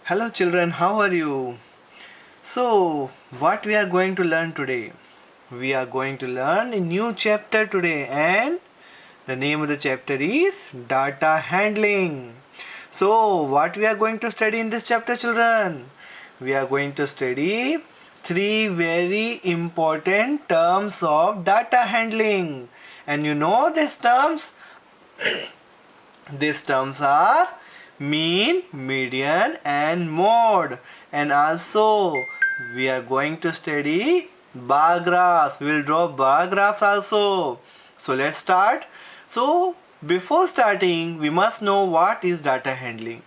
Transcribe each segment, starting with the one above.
Hello children, how are you? So, what we are going to learn today? We are going to learn a new chapter today, and the name of the chapter is data handling. So, what we are going to study in this chapter, children? We are going to study three very important terms of data handling. And you know these terms? These terms are mean, median and mode. And also we are going to study bar graphs. We will draw bar graphs also. So let's start. So before starting, we must know what is data handling.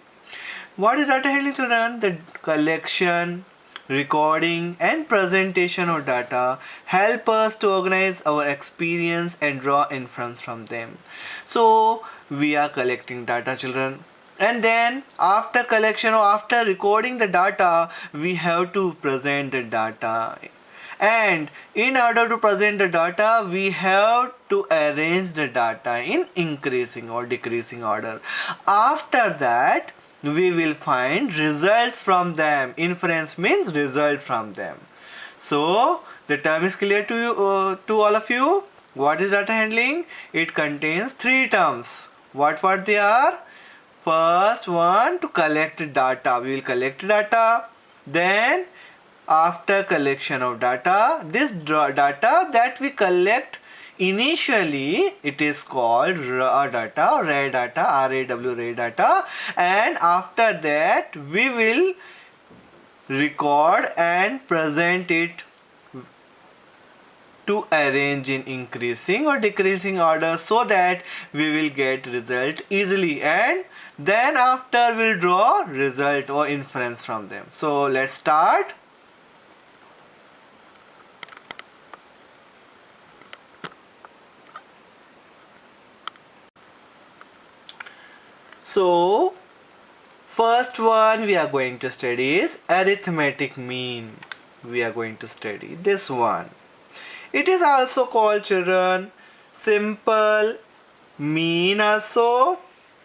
What is data handling, children? The collection, recording and presentation of data help us to organize our experience and draw inference from them. So we are collecting data, children, and then after collection or after recording the data, we have to present the data. And in order to present the data, we have to arrange the data in increasing or decreasing order. After that, we will find results from them. Inference means result from them. So the term is clear to you, to all of you. What is data handling? It contains three terms. What they are? First one, to collect data. We will collect data. Then after collection of data, this data that we collect initially, it is called raw data or raw data, raw data, and after that we will record and present it to arrange in increasing or decreasing order so that we will get result easily, and then after we'll draw result or inference from them. So let's start. So first one we are going to study is arithmetic mean. We are going to study this one. It is also called, children, simple mean also,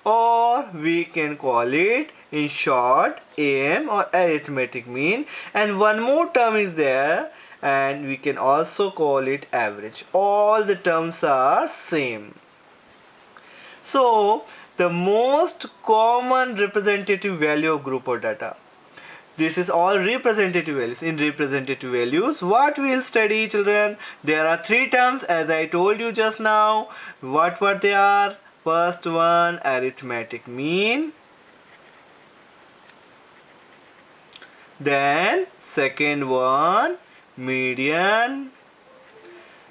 or we can call it in short AM or arithmetic mean, and one more term is there and we can also call it average. All the terms are same. So the most common representative value of group of data. This is all representative values. In representative values, what we will study, children? There are three terms as I told you just now. What they are? First one, arithmetic mean. Then second one, median.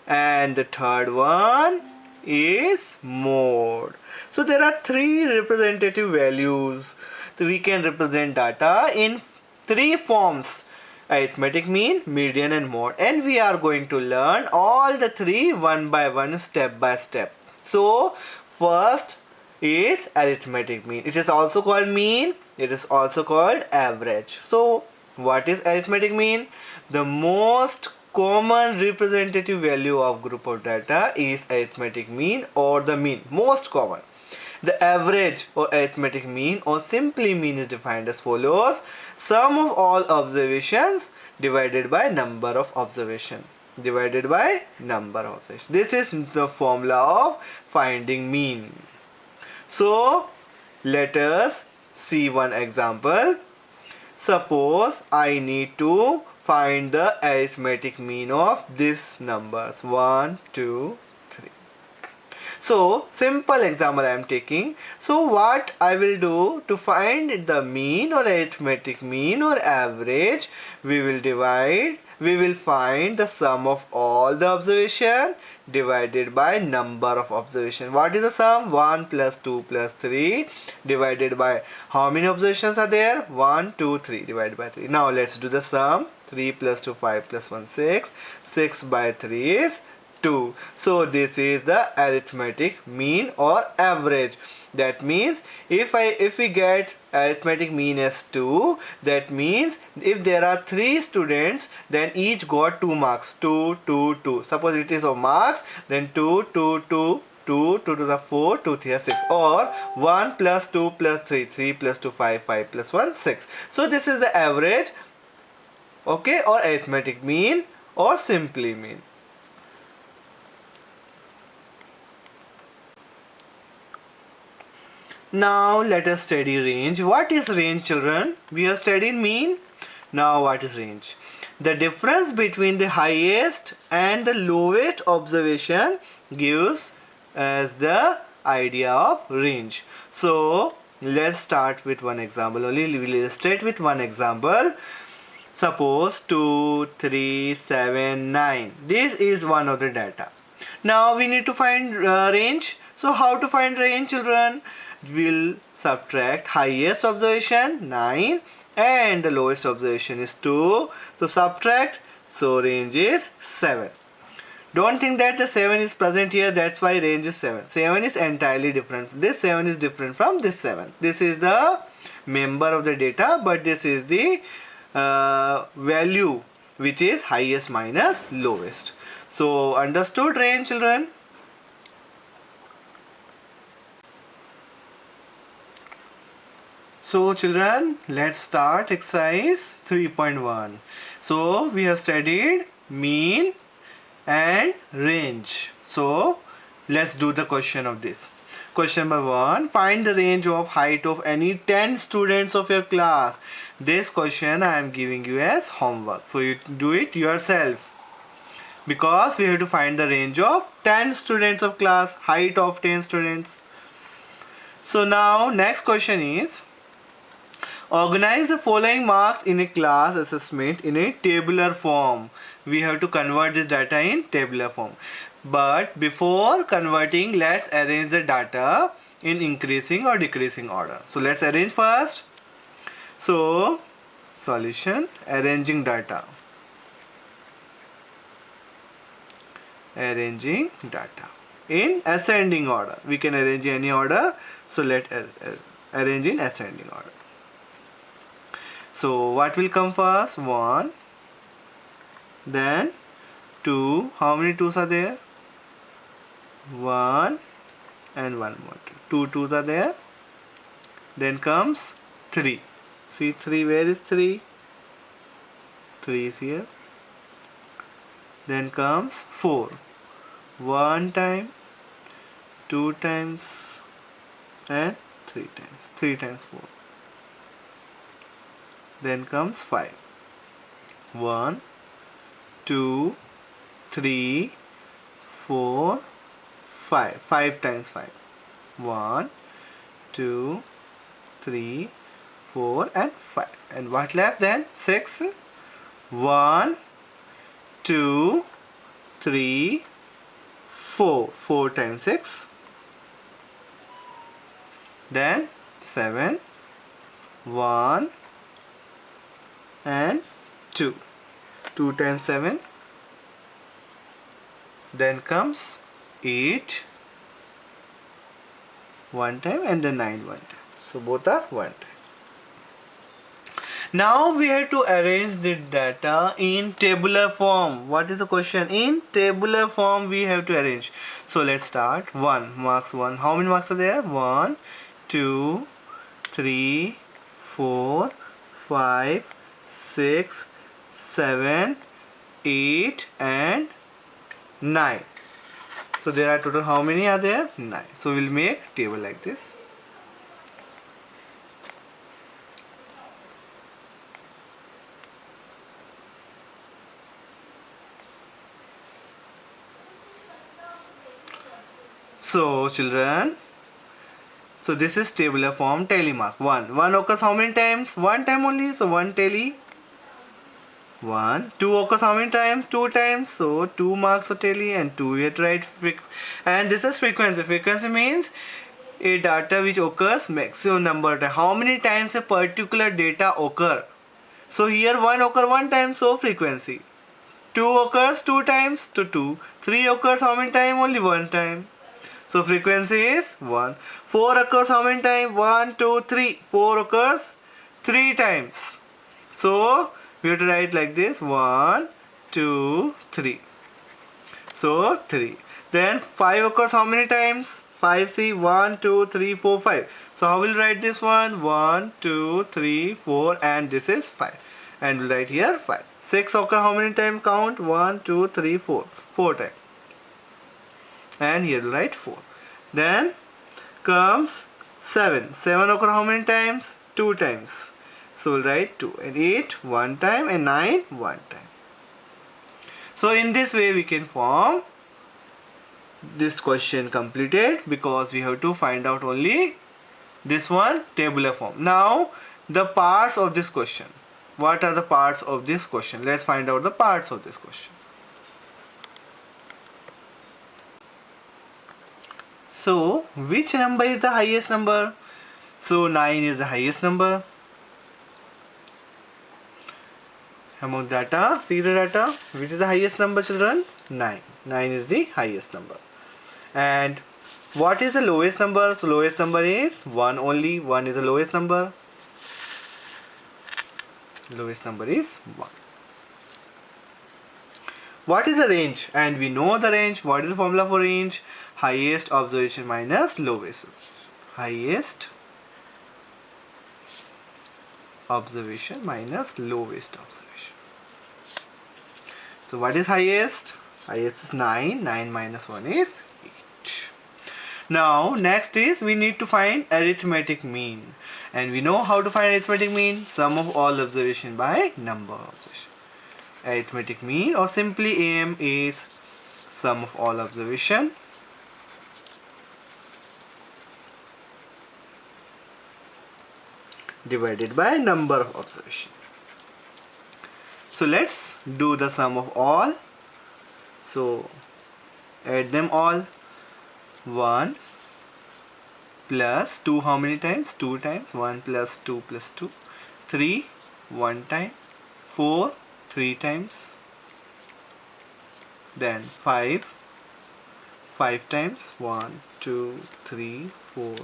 And the third one is mode. So there are three representative values. So we can represent data in three forms: arithmetic mean, median and mode, and we are going to learn all the three one by one, step by step. So first is arithmetic mean. It is also called mean, it is also called average. So what is arithmetic mean? The most common representative value of group of data is arithmetic mean or the mean, most common. The average or arithmetic mean or simply mean is defined as follows: sum of all observations divided by number of observation, divided by number of observation. This is the formula of finding mean. So let us see one example. Suppose I need to find the arithmetic mean of these numbers 1, 2, 3. So simple example I am taking. So what I will do to find the mean or arithmetic mean or average, we will find the sum of all the observation divided by number of observation. What is the sum? 1 plus 2 plus 3 divided by how many observations are there? 1, 2, 3 divided by 3. Now let's do the sum. 3 plus 2, 5 plus 1, 6. 6 by 3 is 2. So this is the arithmetic mean or average. That means if we get arithmetic mean as 2, that means if there are 3 students, then each got 2 marks. 2, 2, 2. Suppose it is of marks, then 2, 2, 2, 2, 2 to the 4, 2 3 6, or 1 plus 2 plus 3, 3 plus 2 5, 5 plus 1 6. So this is the average, okay, or arithmetic mean or simply mean. Now let us study range. What is range, children? We have studied mean. Now what is range? The difference between the highest and the lowest observation gives us the idea of range. So let's start with one example only. We will illustrate with one example. Suppose 2, 3, 7, 9. This is one of the data. Now we need to find range. So how to find range, children? We'll subtract highest observation 9 and the lowest observation is 2. So subtract, so range is 7. Don't think that the 7 is present here, that's why range is 7. 7 is entirely different. This 7 is different from this 7. This is the member of the data, but this is the value which is highest minus lowest. So understood range, children? So children, let's start exercise 3.1. So we have studied mean and range. So let's do the question of this. Question number 1. Find the range of height of any 10 students of your class. This question I am giving you as homework. So you do it yourself. Because we have to find the range of 10 students of class, height of 10 students. So now next question is, organize the following marks in a class assessment in a tabular form. We have to convert this data in tabular form. But before converting, let's arrange the data in increasing or decreasing order. So let's arrange first. So solution, arranging data. Arranging data in ascending order. We can arrange any order. So let's arrange in ascending order. So what will come first? 1, then 2. How many 2's are there? 1 and 1 more. 2 2's are there. Then comes 3. See 3, where is 3? 3 is here. Then comes 4. 1 time, 2 times and 3 times. 3 times 4. Then comes 5. 1, 2, 3, 4, 5. 5 times 5. 1, 2, 3, 4 and 5. And what left then? 6. 1, 2, 3, 4. 4 times 6. Then 7. 1 and 2. 2 times 7. Then comes 8 one time and then 9 one time. So both are one time. Now we have to arrange the data in tabular form. What is the question? In tabular form we have to arrange. So let's start. 1, marks 1. How many marks are there? 1, 2, 3, 4, 5, 6, 7, 8 and 9. So there are total how many are there? 9. So we'll make table like this. So children, so this is tabular form. Tally mark 1. 1 occurs how many times? 1 time only. So 1 tally. 1. 2 occurs how many times? 2 times. So 2 marks for tally and 2 yet right. And this is frequency. Frequency means a data which occurs maximum number of times. How many times a particular data occur? So here 1 occurs 1 time. So frequency. 2 occurs 2 times. So 2. 3 occurs how many times? Only 1 time. So frequency is 1. 4 occurs how many times? 1, 2, 3. 4 occurs 3 times. So we have to write like this: 1, 2, 3. So 3. Then 5 occurs how many times? 5, see, 1, 2, 3, 4, 5. So how will write this one? 1, 2, 3, 4, and this is 5. And we'll write here 5. 6 occur how many times? Count 1, 2, 3, 4. 4 times. And here we'll write 4. Then comes 7. 7 occur how many times? 2 times. So we'll write 2. And 8 1 time, and 9 1 time. So in this way we can form this question completed, because we have to find out only this one, tabular form. Now the parts of this question. What are the parts of this question? Let's find out the parts of this question. So which number is the highest number? So 9 is the highest number. Among data, see the data. Which is the highest number, children? 9. 9 is the highest number. And what is the lowest number? So lowest number is 1 only. 1 is the lowest number. Lowest number is 1. What is the range? And we know the range. What is the formula for range? Highest observation minus lowest. Highest observation minus lowest observation. So what is highest? Highest is 9. 9 minus 1 is 8. Now next is we need to find arithmetic mean. And we know how to find arithmetic mean. Sum of all observation by number of observation. Arithmetic mean, or simply AM, is sum of all observation divided by number of observation. So let's do the sum of all. So add them all. 1 plus 2 how many times? 2 times. 1 plus 2 plus 2. 3 1 time. 4 3 times. Then 5 5 times. 1 2 3 4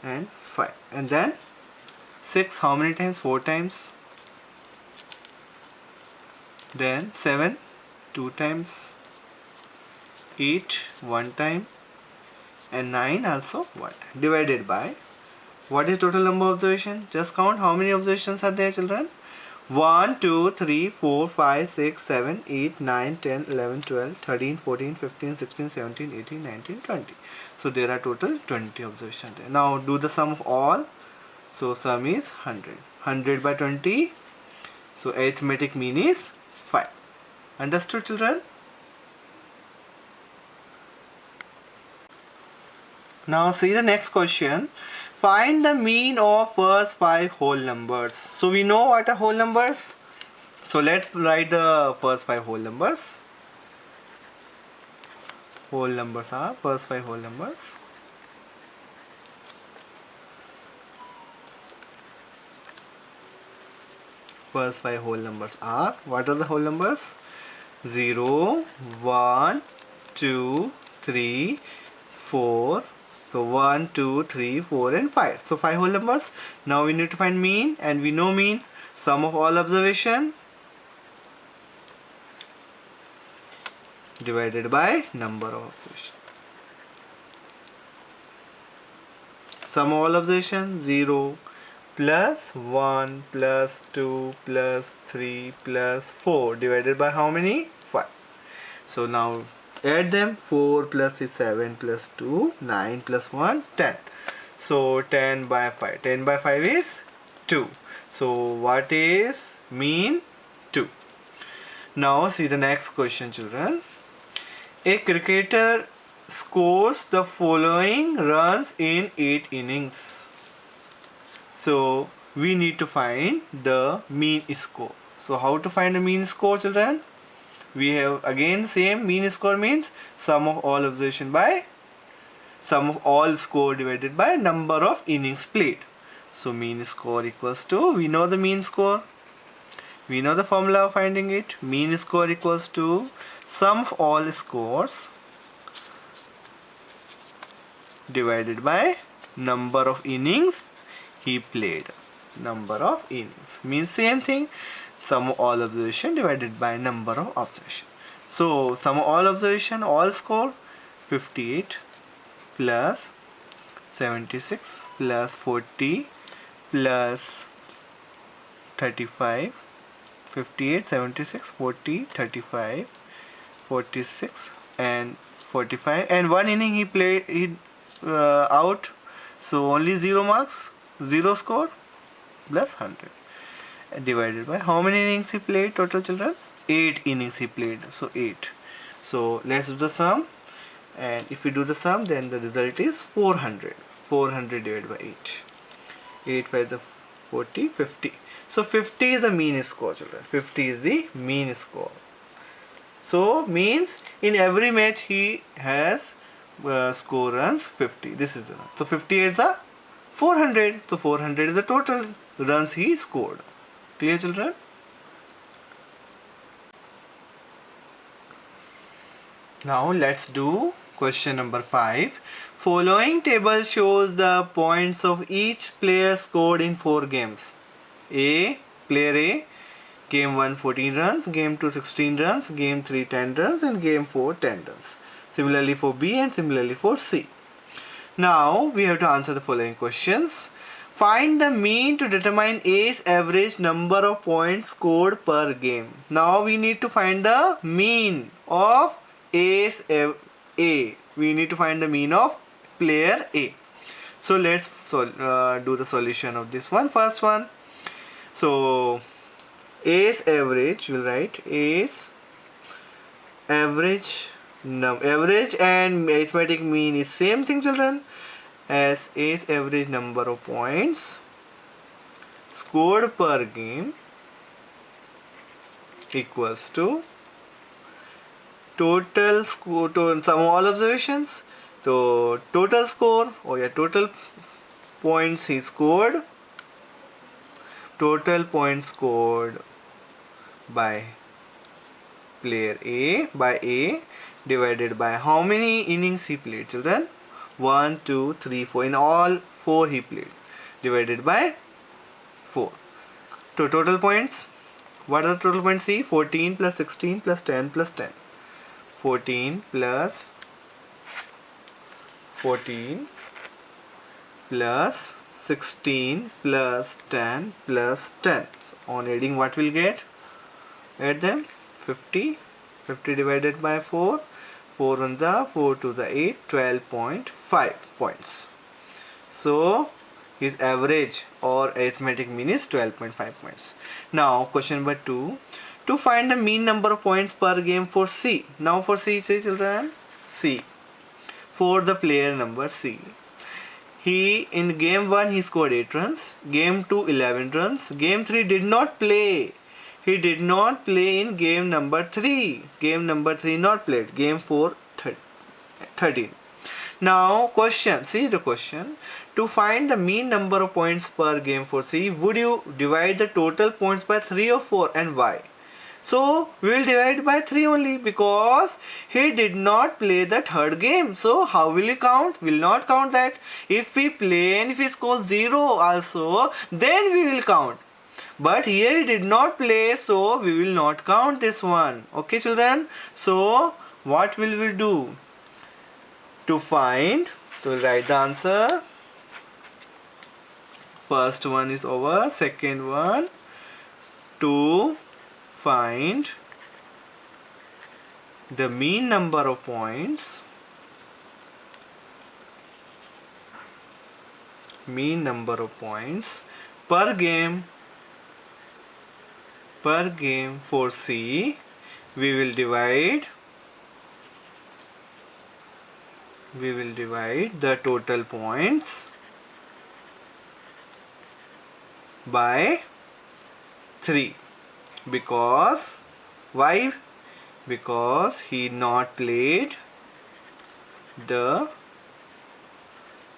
and 5. And then 6 how many times? 4 times. Then 7 2 times. 8 1 time, and 9 also 1 time, divided by what is total number of observation? Just count how many observations are there, children. 1 2 3 4 5 6 7 8 9 10 11 12 13 14 15 16 17 18 19 20. So there are total 20 observations there. Now do the sum of all. So sum is 100. 100 by 20. So arithmetic mean is 5. Understood, children? Now see the next question. Find the mean of first 5 whole numbers. So we know what are whole numbers. So let's write the first 5 whole numbers. Whole numbers are first 5 whole numbers. First 5 whole numbers are, what are the whole numbers? 0, 1, 2, 3, 4. So 1, 2, 3, 4 and 5. So 5 whole numbers. Now we need to find mean, and we know mean. Sum of all observation divided by number of observation. Sum of all observation 0 plus 1 plus 2 plus 3 plus 4 divided by how many? 5. So now add them. 4 plus 3 7 plus 2 9 plus 1 10. So 10 by 5. 10 by 5 is 2. So what is mean? 2. Now see the next question, children. A cricketer scores the following runs in 8 innings. So we need to find the mean score. So how to find the mean score, children? We have again same. Mean score means sum of all observation by sum of all score divided by number of innings played. So mean score equals to, we know the mean score. We know the formula of finding it. Mean score equals to sum of all scores divided by number of innings he played. Number of innings means same thing. Sum of all observation divided by number of observation. So sum of all observation, all score, 58 plus 76 plus 40 plus 35, 58, 76, 40, 35, 46 and 45, and one inning he played, he out, so only 0 marks, 0 score, plus 100 divided by how many innings he played total, children? 8 innings he played, so 8. So let's do the sum, and if we do the sum, then the result is 400. 400 divided by 8. 8 5 is 40, 50. So 50 is the mean score, children. 50 is the mean score. So means in every match he has score runs 50. This is the run. So 58 is a 400. So 400 is the total runs he scored. Clear, children? Now let's do question number 5. Following table shows the points of each player scored in 4 games. Player A, game 1 14 runs, game 2 16 runs, game 3 10 runs, and game 4 10 runs. Similarly for B and similarly for C. Now we have to answer the following questions. Find the mean to determine A's average number of points scored per game. Now we need to find the mean of A's A. We need to find the mean of player A. So let's do the solution of this one. First one. So A's average, we'll write A's average and arithmetic mean is same thing, children, as A's average number of points scored per game equals to total score, sum of all observations. So total score, total points he scored, total points scored by player A, by A, divided by how many innings he played, children? 1, 2, 3, 4. In all 4 he played, divided by 4. So total points, what are the total points? See, 14 plus 16 plus 10 plus 10. 14 plus 14 plus 16 plus 10 plus 10. On adding, what will get? Add them. 50. 50 divided by 4. 4 ones are 4 2s are 8. 12.5 points. So his average or arithmetic mean is 12.5 points. Now question number 2. To find the mean number of points per game for C. Now for C, say children, C. For the player number C. He in game 1 he scored 8 runs, game 2 11 runs, game 3 did not play. He did not play in game number 3. Game number 3 not played. Game 4 13. Now question, see the question. To find the mean number of points per game for C, would you divide the total points by 3 or 4, and why? So we will divide by 3 only, because he did not play the third game. So how will he count? Will not count that. If we play and if he scores 0 also, then we will count. But here he did not play, so we will not count this one. Okay, children? So what will we do? To find, so we'll write the answer. First one is over. Second one, to find the mean number of points per game for C, we will divide the total points by 3. Because why? Because he not played the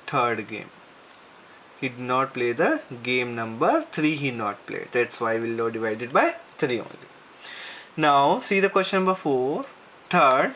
third game. He did not play the game number 3, he not played. That's why we'll divide it by 3 only. Now see the question number 4. Third,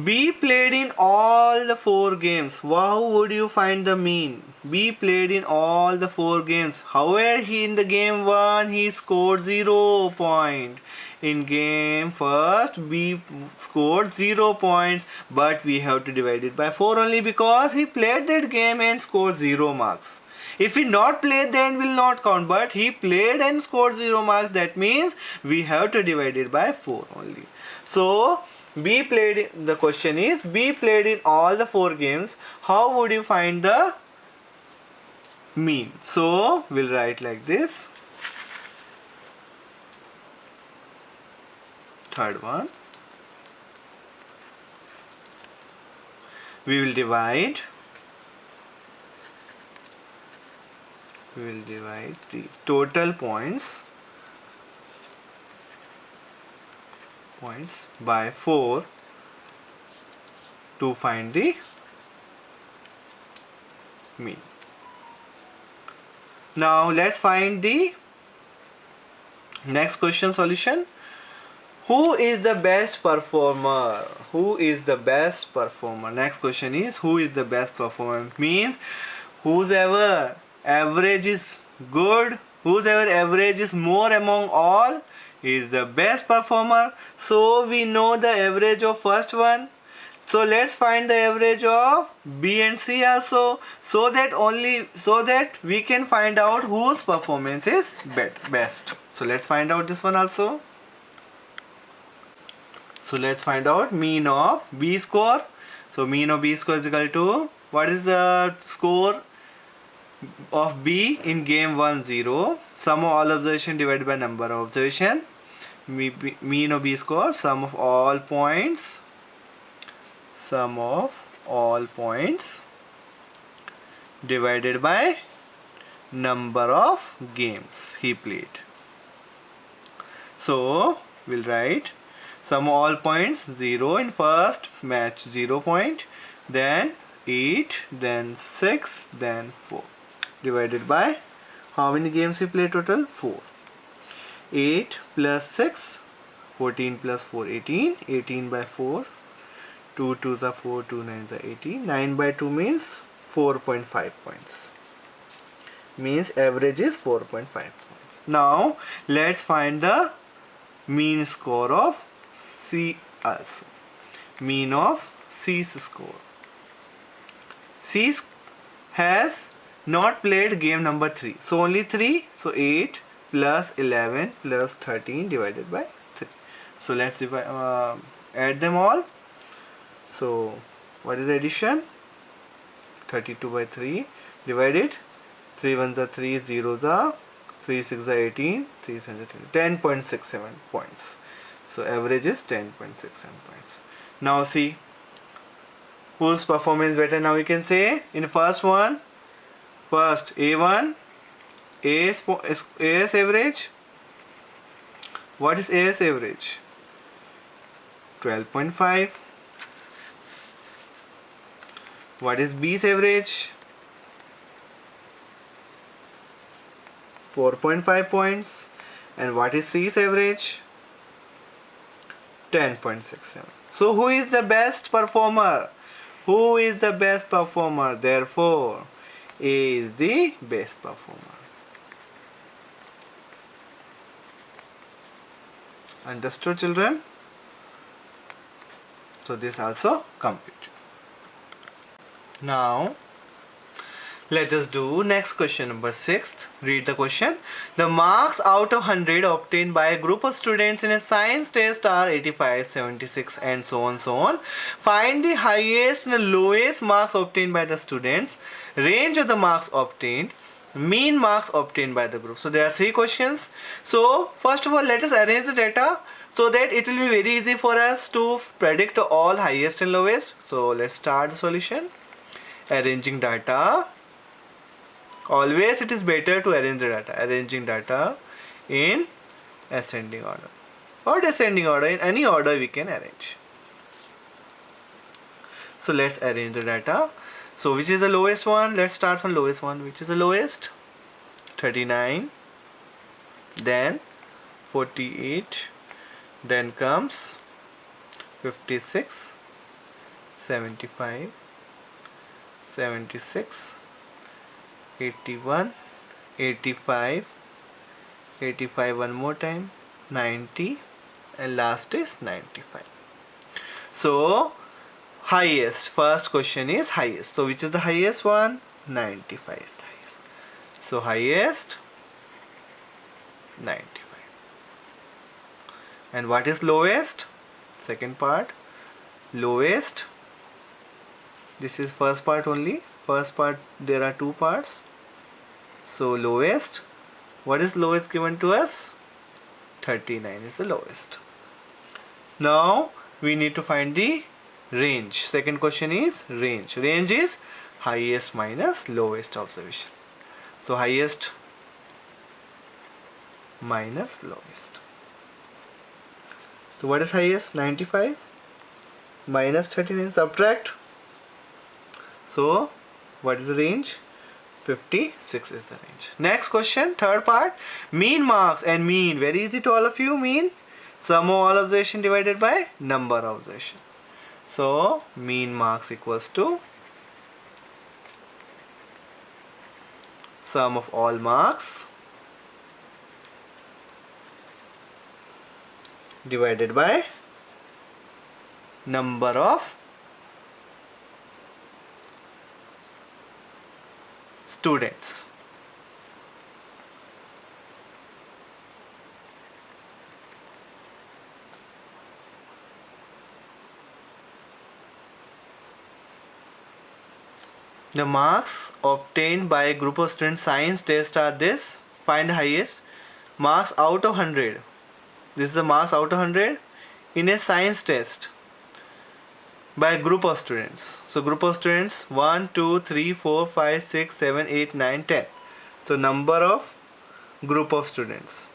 B played in all the 4 games. How would you find the mean? B played in all the 4 games. However, in the game 1 he scored 0 point. in game first B scored 0 points, but we have to divide it by 4 only because he played that game and scored 0 marks. If he not played, then will not count, but he played and scored 0 marks, that means we have to divide it by 4 only. So the question is, B played in all the 4 games. How would you find the mean? So we'll write like this. Third one, we will divide the total points by 4 to find the mean. Now let's find the next question solution. Who is the best performer? Who is the best performer? Next question is, who is the best performer? Means whosoever average is good, whosoever average is more among all is the best performer. So we know the average of first one. So let's find the average of B and C also, so that we can find out whose performance is best. So let's find out this one also. So let's find out mean of B score. So mean of B score is equal to, what is the score of B in game 1-0? Sum of all observation divided by number of observation. Mean of B score, sum of all points divided by number of games he played. So we'll write sum of all points 0 in first match, 0 point, then 8, then 6, then 4, divided by how many games he played total? 4. 8 plus 6, 14 plus 4, 18. 18 by 4, 2 2s are 4, 2 9s are 18. 9 by 2 means 4.5 points. Means average is 4.5 points. Now let's find the mean score of C also. Mean of C's score. C has not played game number 3. So only 3. So 8 plus 11 plus 13 divided by 3. So let's add them all. So what is the addition? 32 by 3 divided. 3 1s are 3, 0s are 3 6 are 18, 3 7 are 10.67 points. So average is 10.67 points. Now see whose performance better. Now we can say in first one, first A1, AS average. What is AS average? 12.5. What is B's average? 4.5 points. And what is C's average? 10.67. So who is the best performer? Who is the best performer? Therefore, A is the best performer. Understood, children? So this also complete. Now let us do next question, number 6th. Read the question. The marks out of 100 obtained by a group of students in a science test are 85, 76 and so on. Find the highest and the lowest marks obtained by the students, range of the marks obtained, mean marks obtained by the group. So there are 3 questions. So first of all, let us arrange the data so that it will be very easy for us to predict all highest and lowest. So let's start the solution. Arranging data. Always it is better to arrange the data. Arranging data in ascending order or descending order. In any order we can arrange. So let's arrange the data. So which is the lowest one? Let's start from lowest one. Which is the lowest? 39, then 48, then comes 56, 75, 76, 81, 85, 85 one more time, 90, and last is 95. So highest, first question is highest. So which is the highest one? 95 is the highest. So highest 95. And what is lowest? Second part. Lowest, this is first part only. First part, there are two parts. So lowest, what is lowest given to us? 39 is the lowest. Now we need to find the range. Second question is range. Range is highest minus lowest observation. So highest minus lowest. So what is highest? 95 minus 39, subtract. So what is the range? 56 is the range. Next question, third part. Mean marks and mean. Very easy to all of you. Mean, sum of all observation divided by number of observation. So mean marks equals to sum of all marks divided by number of students. The marks obtained by a group of students science test are this. Find the highest. Marks out of 100. This is the marks out of 100 in a science test by a group of students. So group of students 1, 2, 3, 4, 5, 6, 7, 8, 9, 10. So number of group of students.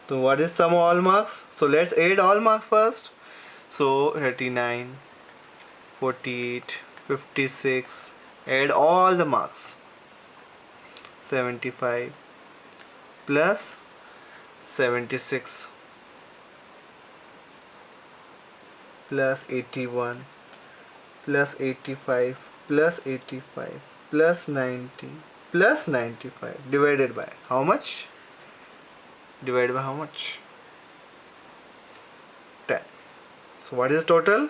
So what is sum of all marks? So let's add all marks first. So 39, 48, 56, add all the marks. 75 plus 76 plus 81 plus 85 plus 85 plus 90 plus 95 divided by how much? Divided by how much? 10. So what is the total?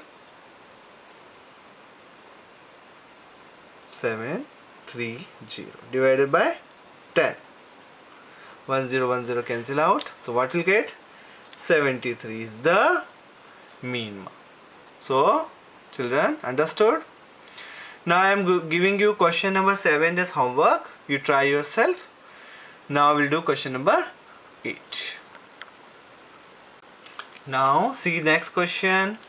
730 divided by 10. 1 0 1 0 cancel out. So what will get? 73 is the mean mark. So children, understood? Now I am giving you question number 7 as homework. You try yourself. Now we'll do question number 8. Now see next question.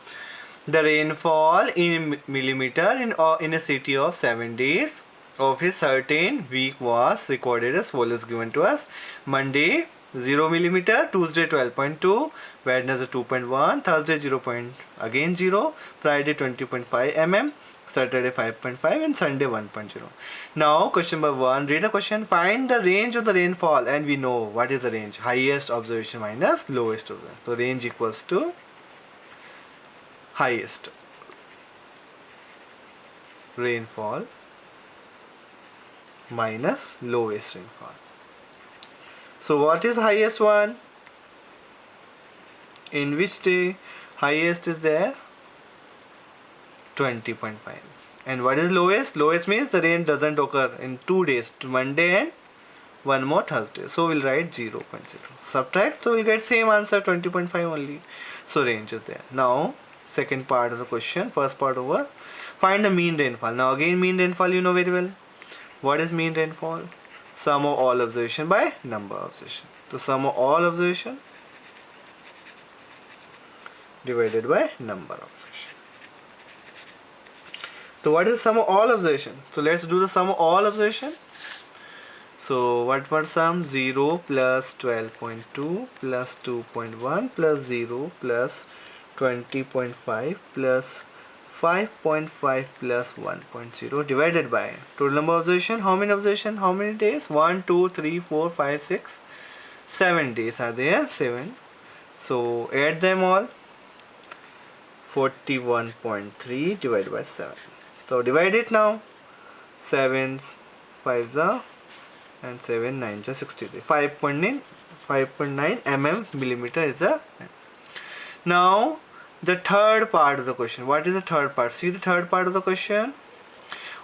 The rainfall in millimeter in a city of 7 days of a certain week was recorded as follows given to us. Monday 0 millimeter, Tuesday 12.2, Wednesday 2.1, Thursday 0. Again 0, Friday 20.5 mm, Saturday 5.5 and Sunday 1.0. Now question number 1, read the question. Find the range of the rainfall, and we know what is the range. Highest observation minus lowest observation. So range equals to highest rainfall minus lowest rainfall. So what is highest one? In which day highest is there? 20.5. And what is lowest? Lowest means the rain doesn't occur in 2 days, Monday and one more Thursday. So we'll write 0.0. Subtract, so we'll get same answer, 20.5 only. So range is there. Now second part of the question, first part over. Find the mean rainfall. Now again mean rainfall you know very well. What is mean rainfall? Sum of all observation by number of observation. So sum of all observation divided by number of observation. So what is the sum of all observation? So let's do the sum of all observation. So what was sum? 0 plus 12.2 plus 2.1 plus 0 plus 20.5 plus 5.5 plus 1.0 divided by total number of observation. How many observation? How many days? 1, 2, 3, 4, 5, 6, 7 days are there. 7. So add them all. 41.3 divided by 7. So divide it now. 7 5s are and 7 9 just 63. 5.9 millimeter is the. Now the third part of the question. What is the third part? See the third part of the question.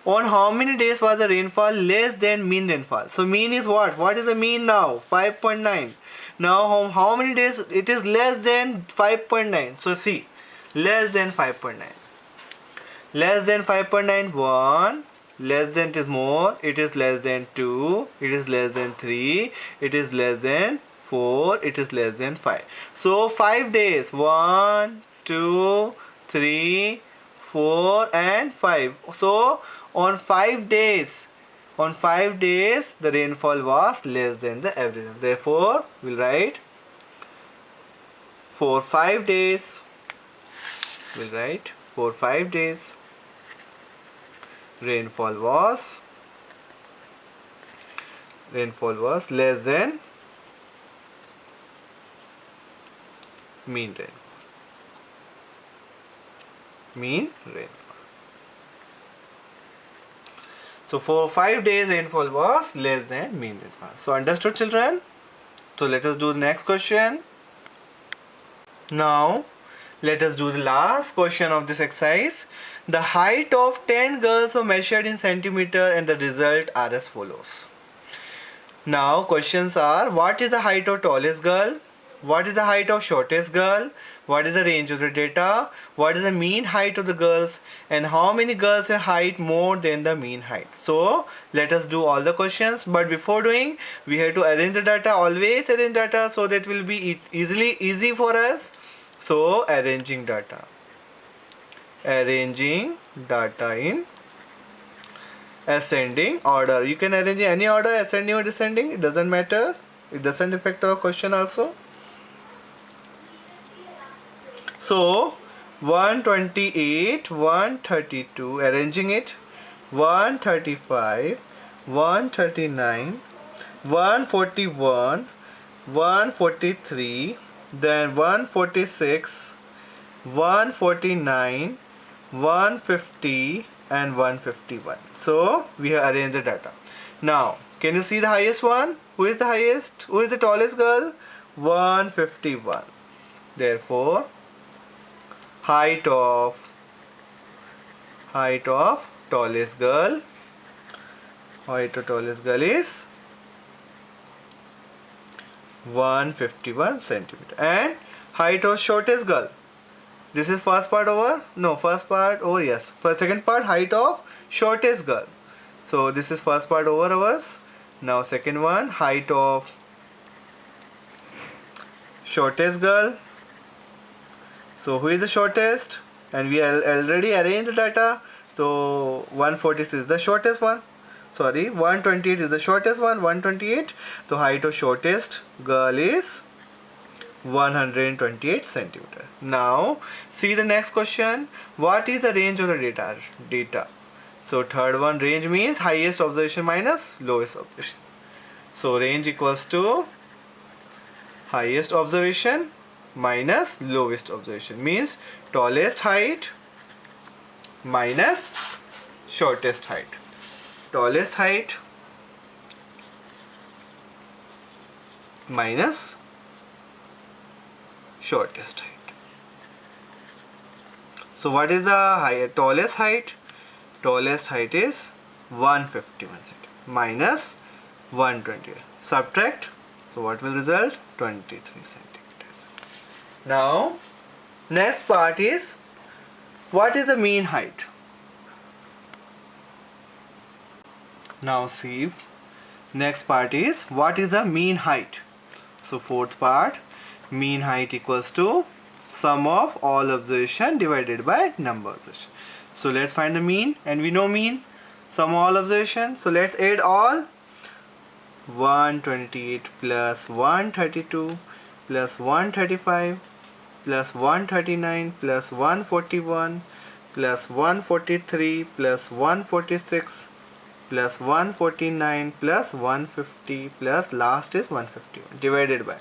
On how many days was the rainfall less than mean rainfall? So mean is what? What is the mean now? 5.9. Now how many days it is less than 5.9? So see, less than 5.9. Less than 5.9, 1. Less than, it is more. It is less than 2. It is less than 3. It is less than 4. It is less than 5. So 5 days. 1, 2, 3, 4 and 5. So on 5 days, the rainfall was less than the average. Therefore, we'll write for 5 days. We'll write for 5 days. Rainfall was less than mean rainfall. So for 5 days rainfall was less than mean rainfall. So understood, children? So let us do the next question. Now let us do the last question of this exercise. The height of 10 girls were measured in centimeter and the result are as follows. Now questions are, what is the height of tallest girl? What is the height of shortest girl? What is the range of the data? What is the mean height of the girls? And how many girls have height more than the mean height? So let us do all the questions. But before doing, we have to arrange the data. Always arrange data so that will be easy for us. So arranging data. Arranging data in ascending order. You can arrange in any order, ascending or descending. It doesn't matter. It doesn't affect our question also. So 128, 132, arranging it, 135, 139, 141, 143, then 146, 149, 150 and 151. So we have arranged the data. Now can you see the highest one? Who is the highest? Who is the tallest girl? 151. Therefore height of tallest girl is 151 centimeter. And height of shortest girl, this is first part over, no, first part over, yes, for second part, height of shortest girl. So this is first part over ours. Now second one, height of shortest girl. So who is the shortest? And we already arranged the data. So 146 is the shortest one. Sorry, 128 is the shortest one. 128. So height of shortest girl is 128 centimeter. Now see the next question. What is the range of the data? So third one, range means highest observation minus lowest observation. So range equals to highest observation minus lowest observation, means tallest height minus shortest height. Tallest height minus shortest height. So what is the tallest height? Tallest height is 151 cm minus 120. Subtract. So what will result? 23 cm. Now next part is, what is the mean height? Now see, next part is, what is the mean height? So fourth part, mean height equals to sum of all observation divided by number of observation. So let's find the mean, and we know mean, sum of all observation. So let's add all. 128 plus 132 plus 135 plus 139 plus 141 plus 143 plus 146 plus 149 plus 150 plus last is 151 divided by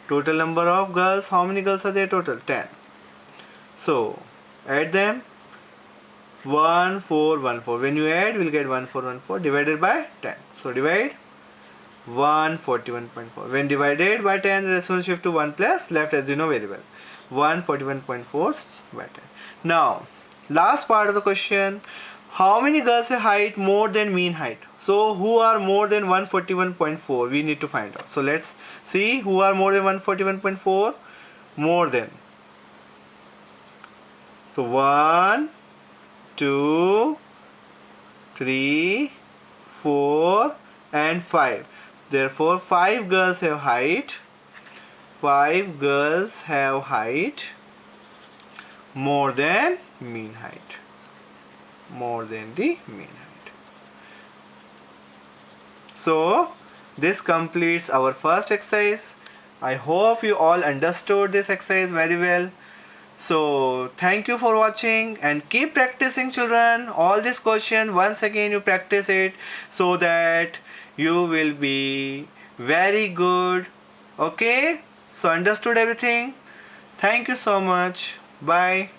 total number of girls. How many girls are there total? 10. So add them. 1414. When you add, we'll get 1414 divided by 10. So divide 141.4. When divided by 10, the response shift to 1 plus, left as you know very well. 141.4 by 10. Now, last part of the question. How many girls have height more than mean height? So, who are more than 141.4? We need to find out. So, let's see who are more than 141.4. More than. So, 1, 2, 3, 4 and 5. Therefore, 5 girls have height. 5 girls have height more than mean height. More than the mean height. So, this completes our first exercise. I hope you all understood this exercise very well. So, thank you for watching and keep practicing, children. All this question, once again you practice it so that you will be very good. Okay? So, understood everything? Thank you so much. Bye.